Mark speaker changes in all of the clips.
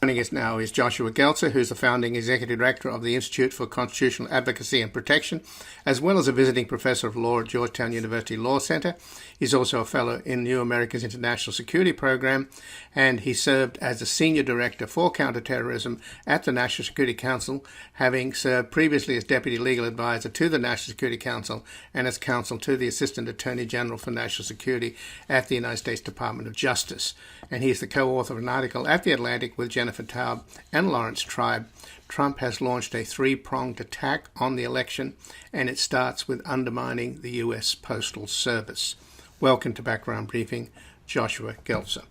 Speaker 1: Joining us now is Joshua Geltzer, who's the founding executive director of the Institute for Constitutional Advocacy and Protection, as well as a visiting professor of law at Georgetown University Law Center. He's also a fellow in New America's International Security Program, and he served as a senior director for counterterrorism at the National Security Council, having served previously as deputy legal advisor to the National Security Council and as counsel to the Assistant Attorney General for National Security at the United States Department of Justice. And he's the co-author of an article at The Atlantic with Jennifer Taub and Lawrence Tribe. Trump has launched a three-pronged attack on the election, and it starts with undermining the U.S. Postal Service. Welcome to Background Briefing, Joshua Geltzer.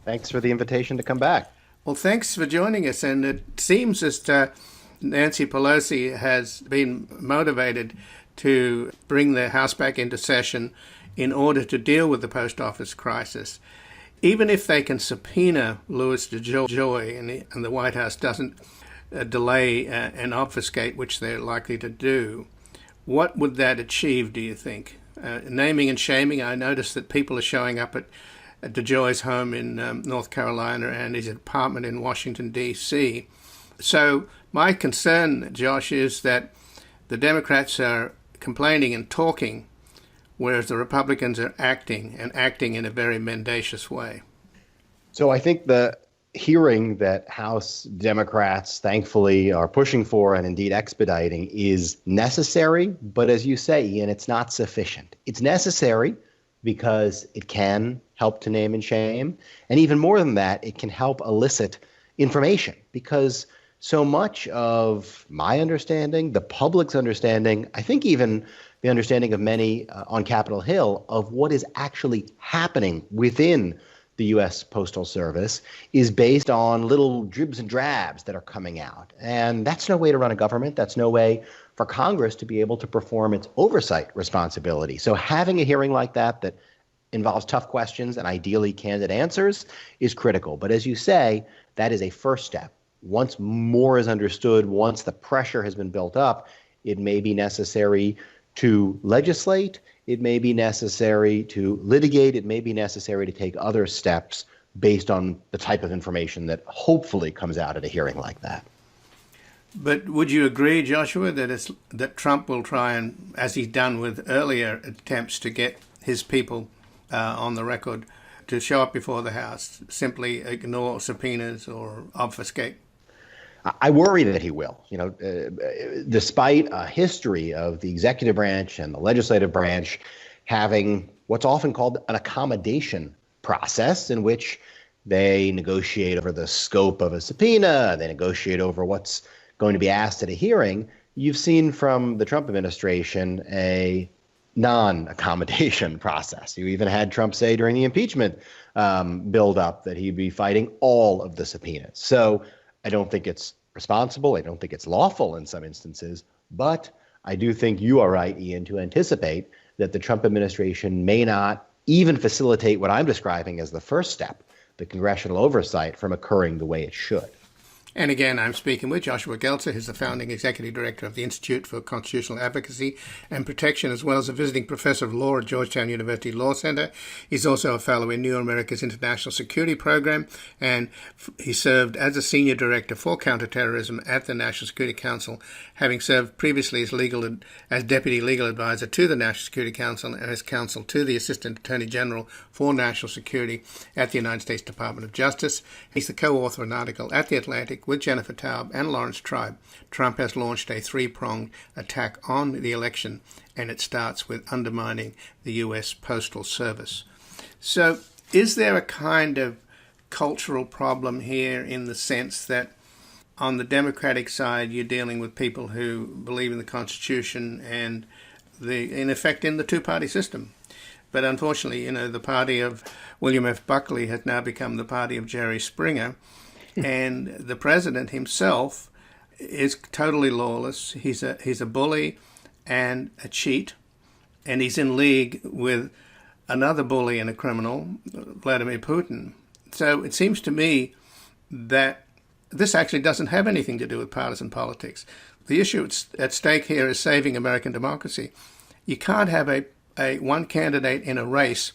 Speaker 2: Thanks for the invitation to come back.
Speaker 1: Well, thanks for joining us. And it seems that Nancy Pelosi has been motivated to bring the House back into session in order to deal with the post office crisis. Even if they can subpoena Louis DeJoy and the White House doesn't delay and obfuscate, which they're likely to do, what would that achieve, do you think? Naming and shaming, I noticed that people are showing up at DeJoy's home in North Carolina and his apartment in Washington, D.C. So my concern, Josh, is that the Democrats are complaining and talking, whereas the Republicans are acting in a very mendacious way.
Speaker 2: So I think the hearing that House Democrats thankfully are pushing for and indeed expediting is necessary. But as you say, Ian, it's not sufficient. It's necessary because it can help to name and shame. And even more than that, it can help elicit information, because so much of my understanding, the public's understanding, I think even the understanding of many on Capitol Hill of what is actually happening within the U.S. Postal Service is based on little dribs and drabs that are coming out. And that's no way to run a government. That's no way for Congress to be able to perform its oversight responsibility. So having a hearing like that involves tough questions and ideally candid answers is critical. But as you say, that is a first step. Once more is understood, once the pressure has been built up, it may be necessary to legislate, it may be necessary to litigate, it may be necessary to take other steps based on the type of information that hopefully comes out at a hearing like that.
Speaker 1: But would you agree, Joshua, that Trump will try and, as he's done with earlier attempts to get his people on the record, to show up before the House, simply ignore subpoenas or obfuscate?
Speaker 2: I worry that he will. Despite a history of the executive branch and the legislative branch having what's often called an accommodation process, in which they negotiate over the scope of a subpoena, they negotiate over what's going to be asked at a hearing, you've seen from the Trump administration a non-accommodation process. You even had Trump say during the impeachment buildup that he'd be fighting all of the subpoenas. So I don't think it's responsible. I don't think it's lawful in some instances. But I do think you are right, Ian, to anticipate that the Trump administration may not even facilitate what I'm describing as the first step, the congressional oversight, from occurring the way it should.
Speaker 1: And again, I'm speaking with Joshua Geltzer, who's the founding executive director of the Institute for Constitutional Advocacy and Protection, as well as a visiting professor of law at Georgetown University Law Center. He's also a fellow in New America's International Security Program, and he served as a senior director for counterterrorism at the National Security Council, having served previously as deputy legal advisor to the National Security Council and as counsel to the Assistant Attorney General for National Security at the United States Department of Justice. He's the co-author of an article at The Atlantic with Jennifer Taub and Lawrence Tribe. Trump has launched a three-pronged attack on the election, and it starts with undermining the U.S. Postal Service. So is there a kind of cultural problem here, in the sense that on the Democratic side, you're dealing with people who believe in the Constitution and in effect in the two-party system? But unfortunately, the party of William F. Buckley has now become the party of Jerry Springer. And the president himself is totally lawless. He's a bully and a cheat, and he's in league with another bully and a criminal, Vladimir Putin. So it seems to me that this actually doesn't have anything to do with partisan politics. The issue at stake here is saving American democracy. You can't have a one candidate in a race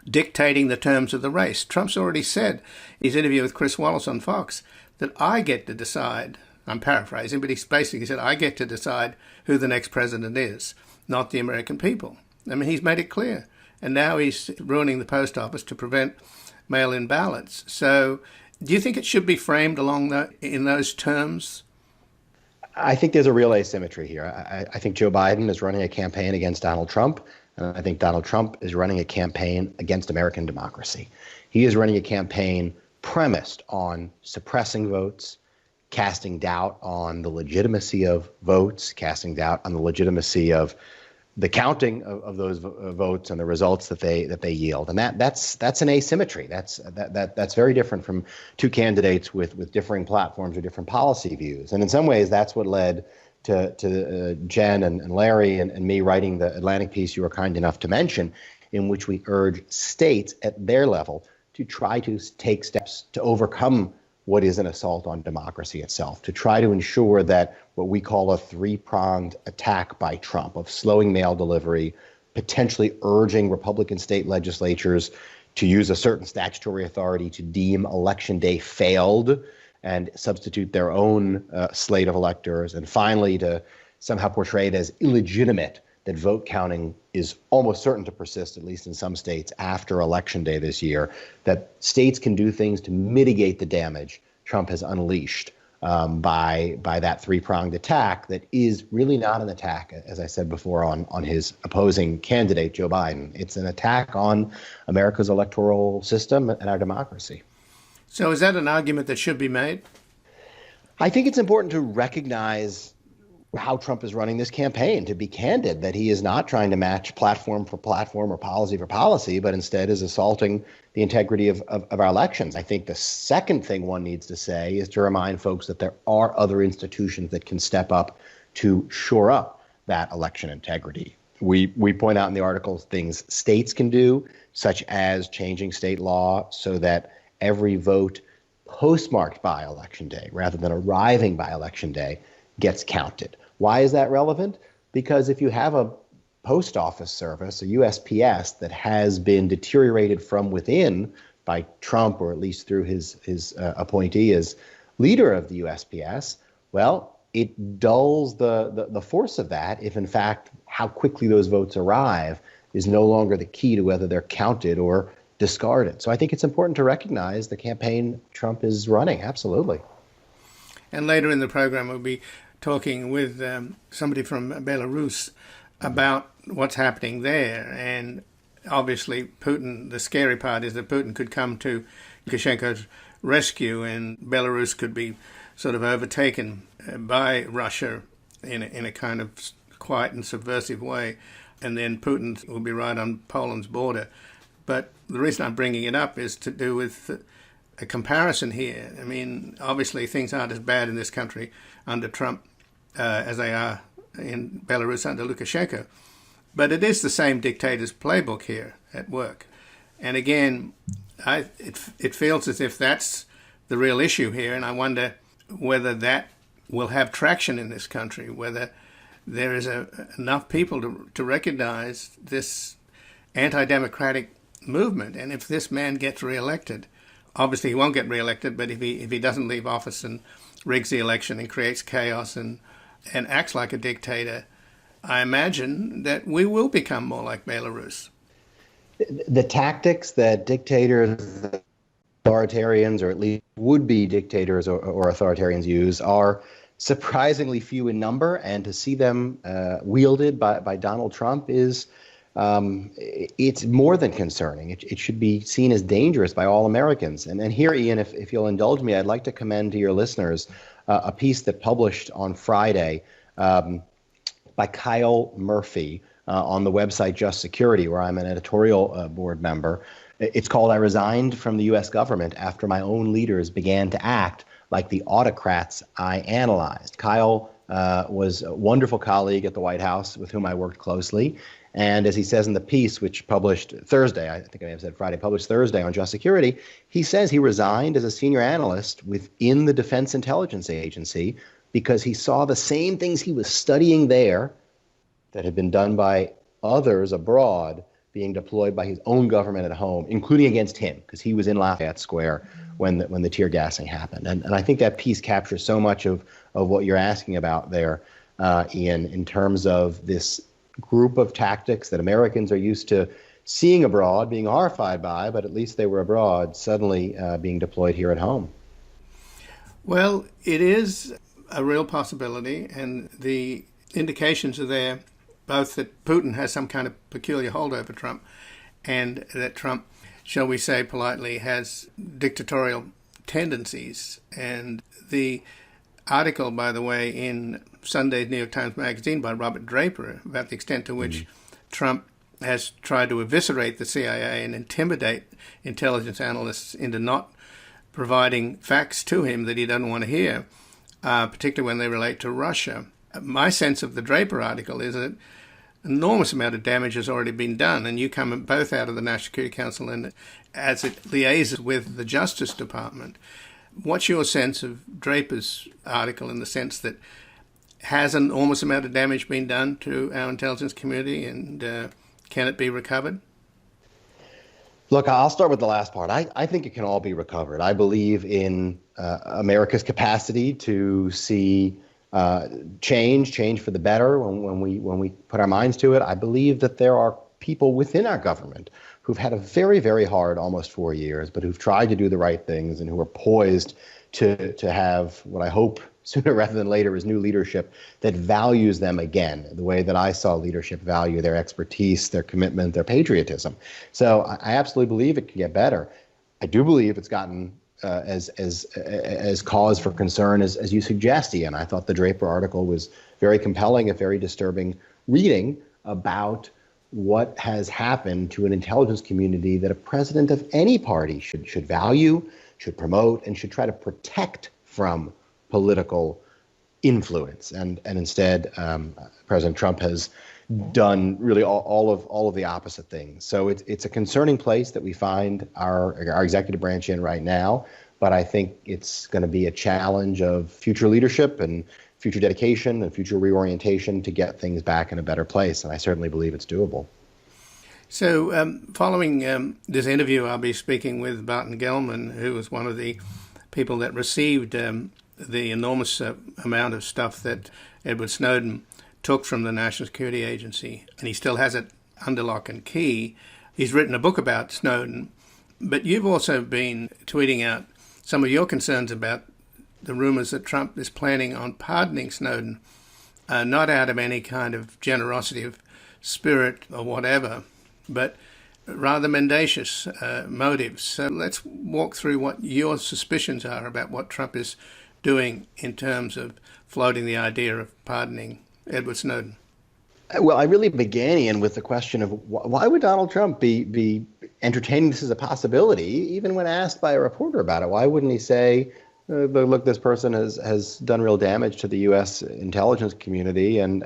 Speaker 1: dictating the terms of the race. Trump's already said in his interview with Chris Wallace on Fox that I get to decide. I'm paraphrasing, but he basically said, I get to decide who the next president is, not the American people. I mean, he's made it clear. And now he's ruining the post office to prevent mail-in ballots. So do you think it should be framed in those terms?
Speaker 2: I think there's a real asymmetry here. I think Joe Biden is running a campaign against Donald Trump, and I think Donald Trump is running a campaign against American democracy. He is running a campaign premised on suppressing votes, casting doubt on the legitimacy of votes, casting doubt on the legitimacy of the counting of those votes and the results that they yield, and that's an asymmetry. That's very different from two candidates with differing platforms or different policy views. And in some ways, that's what led to Jen and Larry and me writing the Atlantic piece you were kind enough to mention, in which we urge states at their level to try to take steps to overcome what is an assault on democracy itself, to try to ensure that what we call a three-pronged attack by Trump of slowing mail delivery, potentially urging Republican state legislatures to use a certain statutory authority to deem Election Day failed and substitute their own slate of electors, and finally to somehow portray it as illegitimate that vote counting is almost certain to persist, at least in some states, after Election Day this year, that states can do things to mitigate the damage Trump has unleashed by that three-pronged attack that is really not an attack, as I said before, on his opposing candidate, Joe Biden. It's an attack on America's electoral system and our democracy.
Speaker 1: So is that an argument that should be made?
Speaker 2: I think it's important to recognize how Trump is running this campaign, to be candid, that he is not trying to match platform for platform or policy for policy, but instead is assaulting the integrity of our elections. I think the second thing one needs to say is to remind folks that there are other institutions that can step up to shore up that election integrity. We point out in the articles things states can do, such as changing state law so that every vote postmarked by Election Day, rather than arriving by Election Day, gets counted. Why is that relevant? Because if you have a post office service, a USPS, that has been deteriorated from within by Trump, or at least through his appointee as leader of the USPS, well, it dulls the force of that if, in fact, how quickly those votes arrive is no longer the key to whether they're counted or discarded. So I think it's important to recognize the campaign Trump is running. Absolutely.
Speaker 1: And later in the program, we'll be talking with somebody from Belarus about what's happening there. And obviously, Putin, the scary part is that Putin could come to Lukashenko's rescue and Belarus could be sort of overtaken by Russia in a kind of quiet and subversive way. And then Putin will be right on Poland's border. But the reason I'm bringing it up is to do with a comparison here. I mean, obviously things aren't as bad in this country under Trump as they are in Belarus under Lukashenko. But it is the same dictator's playbook here at work. And again, it feels as if that's the real issue here. And I wonder whether that will have traction in this country, whether there is enough people to recognize this anti-democratic movement. And if this man gets reelected, obviously he won't get reelected, but if he doesn't leave office and rigs the election and creates chaos and acts like a dictator, I imagine that we will become more like Belarus.
Speaker 2: The tactics that dictators, authoritarians, or at least would-be dictators or authoritarians use are surprisingly few in number, and to see them wielded by Donald Trump is it's more than concerning. It should be seen as dangerous by all Americans. And here, Ian, if you'll indulge me, I'd like to commend to your listeners a piece that published on Friday by Kyle Murphy on the website Just Security, where I'm an editorial board member. It's called "I Resigned from the U.S. Government After My Own Leaders Began to Act Like the Autocrats I Analyzed." Kyle was a wonderful colleague at the White House with whom I worked closely. And as he says in the piece, which published Thursday, I think I may have said Friday, published Thursday on Just Security, he says he resigned as a senior analyst within the Defense Intelligence Agency because he saw the same things he was studying there that had been done by others abroad being deployed by his own government at home, including against him, because he was in Lafayette Square when the tear gassing happened. And I think that piece captures so much of what you're asking about there, Ian, in terms of this group of tactics that Americans are used to seeing abroad, being horrified by, but at least they were abroad, suddenly being deployed here at home.
Speaker 1: Well, it is a real possibility, and the indications are there, both that Putin has some kind of peculiar hold over Trump, and that Trump, shall we say politely, has dictatorial tendencies. And the article, by the way, in Sunday's New York Times Magazine by Robert Draper about the extent to which Trump has tried to eviscerate the CIA and intimidate intelligence analysts into not providing facts to him that he doesn't want to hear, particularly when they relate to Russia. My sense of the Draper article is that an enormous amount of damage has already been done, and you come both out of the National Security Council and as it liaises with the Justice Department. What's your sense of Draper's article in the sense that has an enormous amount of damage been done to our intelligence community, and can it be recovered?
Speaker 2: Look, I'll start with the last part. I think it can all be recovered. I believe in America's capacity to see change for the better when we put our minds to it. I believe that there are people within our government who've had a very, very hard almost 4 years, but who've tried to do the right things and who are poised to have what I hope sooner rather than later is new leadership that values them again, the way that I saw leadership value their expertise, their commitment, their patriotism. So I absolutely believe it can get better. I do believe it's gotten as cause for concern as you suggest, Ian. I thought the Draper article was very compelling, a very disturbing reading about what has happened to an intelligence community that a president of any party should value, should promote, and should try to protect from political influence. And instead, President Trump has done really all of the opposite things. So it's a concerning place that we find our executive branch in right now. But I think it's going to be a challenge of future leadership and future dedication and future reorientation to get things back in a better place. And I certainly believe it's doable.
Speaker 1: So following this interview, I'll be speaking with Barton Gellman, who was one of the people that received the enormous amount of stuff that Edward Snowden took from the National Security Agency, and he still has it under lock and key. He's written a book about Snowden, but you've also been tweeting out some of your concerns about the rumors that Trump is planning on pardoning Snowden, not out of any kind of generosity of spirit or whatever, but rather mendacious motives. So let's walk through what your suspicions are about what Trump is doing in terms of floating the idea of pardoning Edward Snowden.
Speaker 2: Well, I really began, Ian, with the question of why would Donald Trump be entertaining this as a possibility, even when asked by a reporter about it? Why wouldn't he say, look, this person has done real damage to the U.S. intelligence community and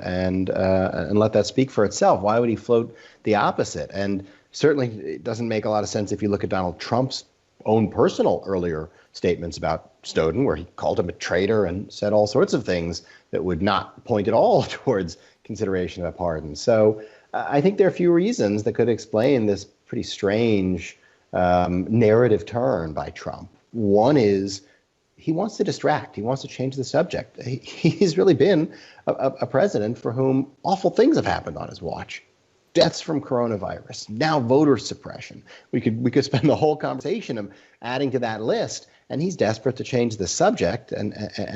Speaker 2: let that speak for itself? Why would he float the opposite? And certainly it doesn't make a lot of sense if you look at Donald Trump's own personal earlier statements about Snowden, where he called him a traitor and said all sorts of things that would not point at all towards consideration of a pardon. So I think there are a few reasons that could explain this pretty strange narrative turn by Trump. One is he wants to distract. He wants to change the subject. He's really been a president for whom awful things have happened on his watch. Deaths from coronavirus, now voter suppression. We could spend the whole conversation adding to that list, and he's desperate to change the subject and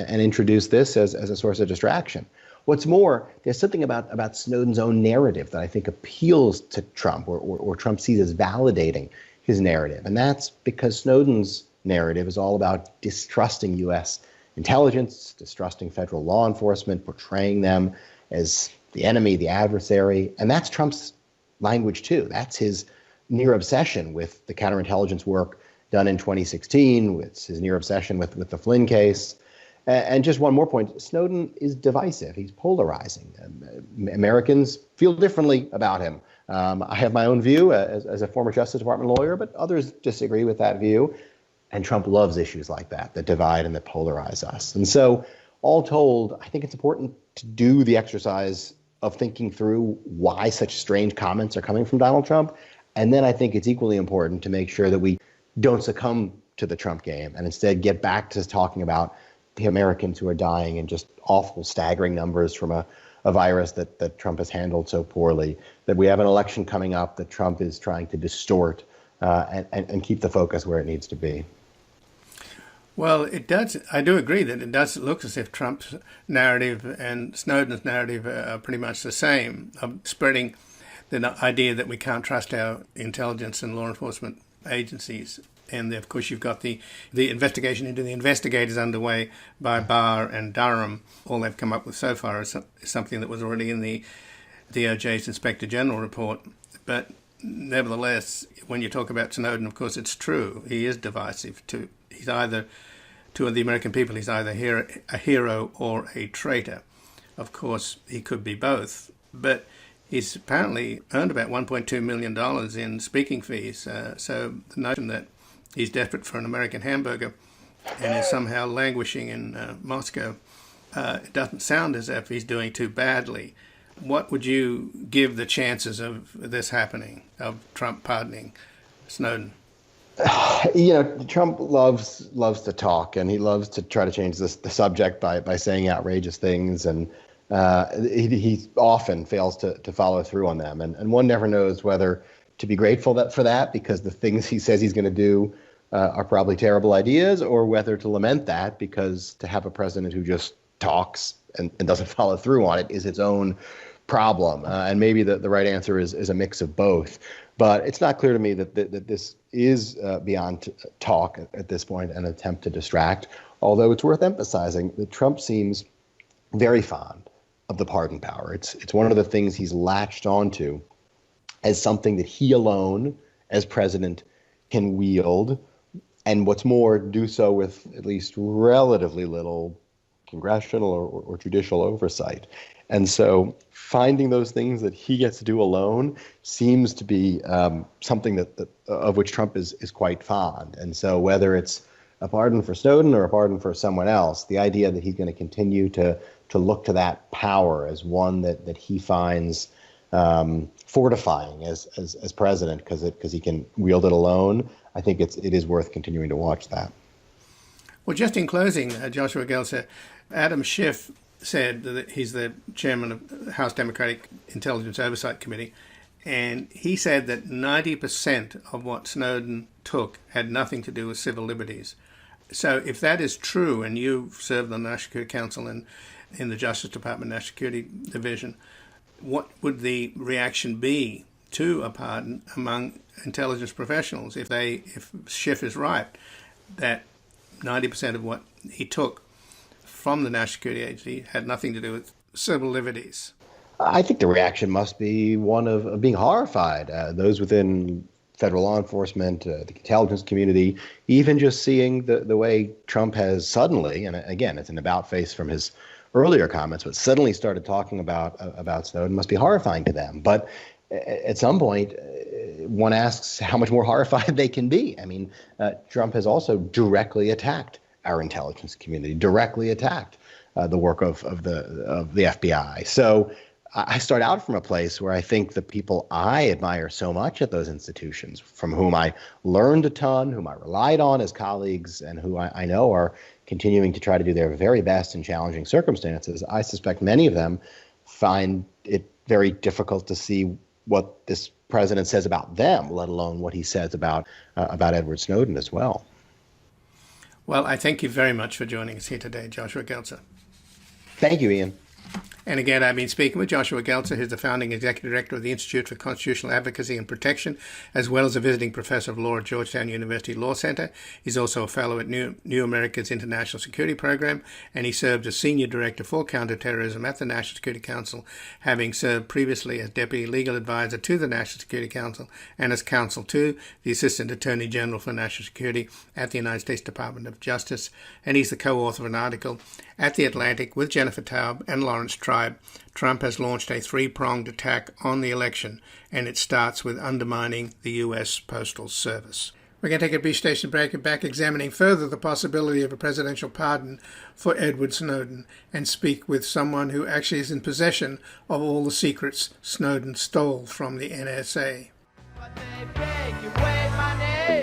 Speaker 2: introduce this as a source of distraction. What's more, there's something about Snowden's own narrative that I think appeals to Trump, or Trump sees as validating his narrative, and that's because Snowden's narrative is all about distrusting U.S. intelligence, distrusting federal law enforcement, portraying them as the enemy, the adversary. And that's Trump's language, too. That's his near obsession with the counterintelligence work done in 2016, with his near obsession with the Flynn case. And just one more point, Snowden is divisive. He's polarizing. Americans feel differently about him. I have my own view as a former Justice Department lawyer, but others disagree with that view. And Trump loves issues like that divide and that polarize us. And so all told, I think it's important to do the exercise of thinking through why such strange comments are coming from Donald Trump. And then I think it's equally important to make sure that we don't succumb to the Trump game and instead get back to talking about the Americans who are dying in just awful, staggering numbers from a virus that Trump has handled so poorly, that we have an election coming up that Trump is trying to distort and keep the focus where it needs to be.
Speaker 1: Well, it does. I do agree that it does look as if Trump's narrative and Snowden's narrative are pretty much the same, of spreading the idea that we can't trust our intelligence and law enforcement agencies. And of course, you've got the investigation into the investigators underway by Barr and Durham. All they've come up with so far is something that was already in the DOJ's Inspector General report. But nevertheless, when you talk about Snowden, of course, it's true. He is divisive. He's either, to the American people, he's either a hero or a traitor. Of course, he could be both. But he's apparently earned about $1.2 million in speaking fees. So the notion that he's desperate for an American hamburger and is somehow languishing in Moscow, it doesn't sound as if he's doing too badly. What would you give the chances of this happening, of Trump pardoning Snowden?
Speaker 2: Trump loves to talk, and he loves to try to change the subject by saying outrageous things, and he often fails to follow through on them. And one never knows whether to be grateful for that, because the things he says he's going to do are probably terrible ideas, or whether to lament that, because to have a president who just talks and doesn't follow through on it is its own problem. And maybe the right answer is a mix of both. But it's not clear to me that this is beyond talk at this point, an attempt to distract, although it's worth emphasizing that Trump seems very fond of the pardon power. It's one of the things he's latched onto as something that he alone, as president, can wield, and what's more, do so with at least relatively little congressional or judicial oversight. And so finding those things that he gets to do alone seems to be something that of which Trump is quite fond. And so whether it's a pardon for Snowden or a pardon for someone else, the idea that he's going to continue to look to that power as one that he finds fortifying as president, because he can wield it alone, I think it is worth continuing to watch that.
Speaker 1: Well, just in closing, Joshua Gelser, Adam Schiff said that he's the chairman of the House Democratic Intelligence Oversight Committee, and he said that 90% of what Snowden took had nothing to do with civil liberties. So if that is true, and you've served on the National Security Council and in the Justice Department National Security Division, what would the reaction be to a pardon among intelligence professionals if Schiff is right, that 90% of what he took from the National Security Agency had nothing to do with civil liberties?
Speaker 2: I think the reaction must be one of being horrified. Those within federal law enforcement, the intelligence community, even just seeing the way Trump has suddenly, and again, it's an about face from his earlier comments, but suddenly started talking about Snowden must be horrifying to them. But at some point, one asks how much more horrified they can be. I mean, Trump has also directly attacked our intelligence community, directly attacked the work of the FBI. So I start out from a place where I think the people I admire so much at those institutions, from whom I learned a ton, whom I relied on as colleagues, and who I know are continuing to try to do their very best in challenging circumstances, I suspect many of them find it very difficult to see what this president says about them, let alone what he says about Edward Snowden as well.
Speaker 1: Well, I thank you very much for joining us here today, Joshua Gelser.
Speaker 2: Thank you, Ian.
Speaker 1: And again, I've been speaking with Joshua Gelser, who's the founding executive director of the Institute for Constitutional Advocacy and Protection, as well as a visiting professor of law at Georgetown University Law Center. He's also a fellow at New America's International Security Program, and he served as senior director for counterterrorism at the National Security Council, having served previously as deputy legal advisor to the National Security Council and as counsel to the Assistant Attorney General for National Security at the United States Department of Justice. And he's the co-author of an article at The Atlantic with Jennifer Taub and Lawrence Tribe. Trump has launched a three-pronged attack on the election, and it starts with undermining the U.S. Postal Service. We're going to take a brief station break and back examining further the possibility of a presidential pardon for Edward Snowden and speak with someone who actually is in possession of all the secrets Snowden stole from the NSA.
Speaker 3: But they beg you, wait, my name.